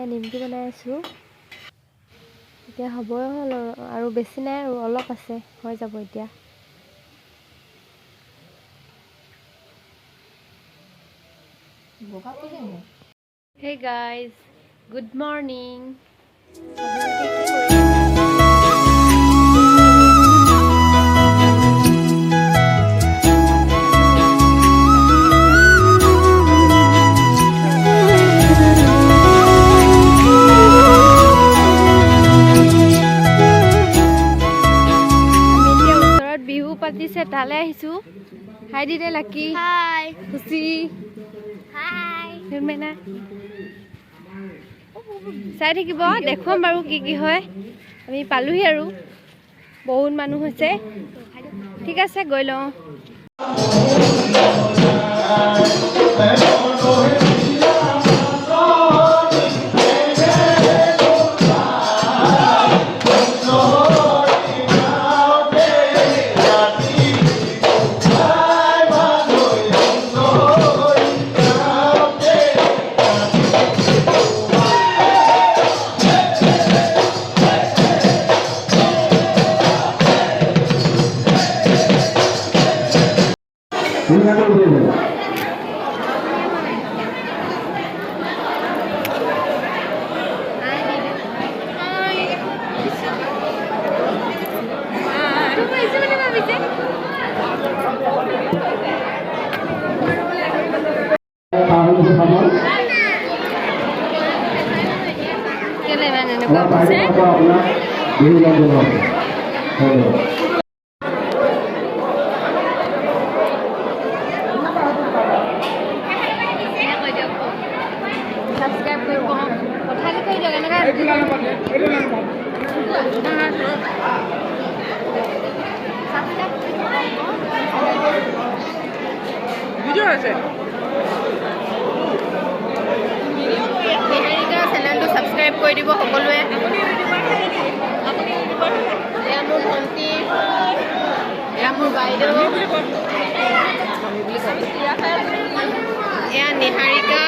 নিমকি বনাই আছোঁ এতিয়া হ'বই হ'ল আৰু বেছি নাই আৰু অলপ আছে হৈ যাব এতিয়া Hey guys, good morning. Bihu পাতিছে তালে আহিছো হাই দিদে লাকি হাই খুশি হাই মেনা চাই থাকিব দেখুৱাম বাৰু কি হয় আমি পালোহি আৰু বহুত মানুহ হৈছে ঠিক আছে গৈ লওঁ সাবস্ক্ৰাইব কৰি দিব সকলোৱে মোৰ ভণ্টি মোৰ বাইদেউ এয়া নিহাৰিকা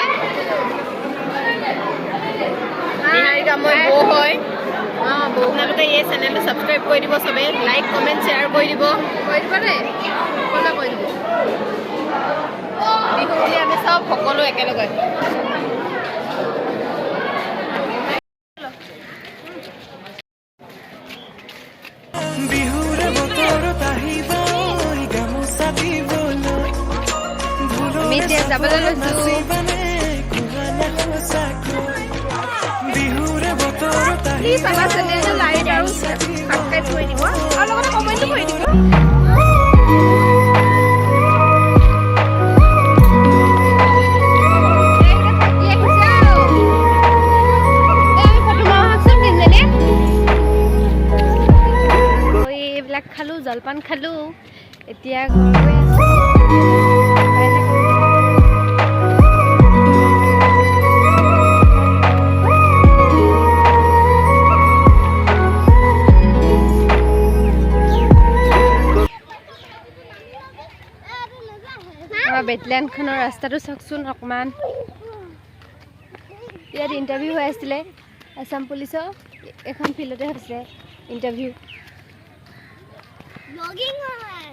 মই বৌ হয় আপোনালোকে এই চেনেলটো সাবস্ক্ৰাইব কৰি দিব সবে লাইক কমেণ্ট শ্বেয়াৰ কৰি দিব দেই সকলোৱে কৰি দিব বিহু বুলি আমি সব সকলো একেলগে sabole please our channel to like and subscribe কৰি দিব আৰু লগতে কমেন্ট কৰি দিব এইবিলাক খালো জলপান খালো এতিয়া ঘৰ গৈ আছো বেটলেণ্ড খনৰ ৰাস্তাটো চাওকচোন অকমান ইয়াত ইন্টাৰভিউ হৈ আছিলে আসাম পুলিচৰ এখন ফিল্ডতে হৈছে ইন্টাৰভিউ ব্লগিং হয়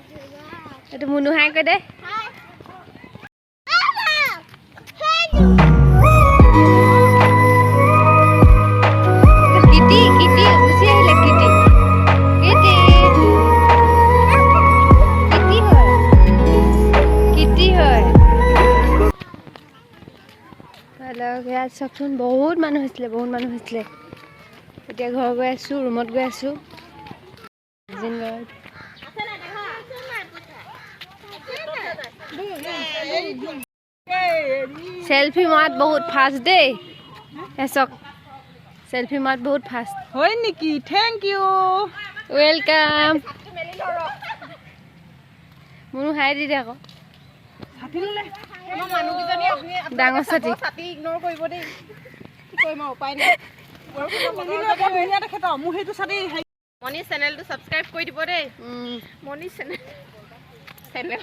এটো মুনু হাই কৈ দে চাওকচোন বহুত মানুহ হৈছিলে এতিয়া ঘৰ গৈ আছো ৰুমত গৈ আছো সেলফি মাত বহুত ফাষ্ট দেই এসক সেলফি মাত বহুত ফাষ্ট হয় নেকি থ্যাংক ইউ ৱেলকাম মোৰো হাই দি দে আকৌ ডাঙৰ ছাতি ইগনোৰ কৰিব দেই কি কৰিম উপায় নাই মনি চেনেলটো ছাবস্ক্ৰাইব কৰি দিব দেই মনি চেনেল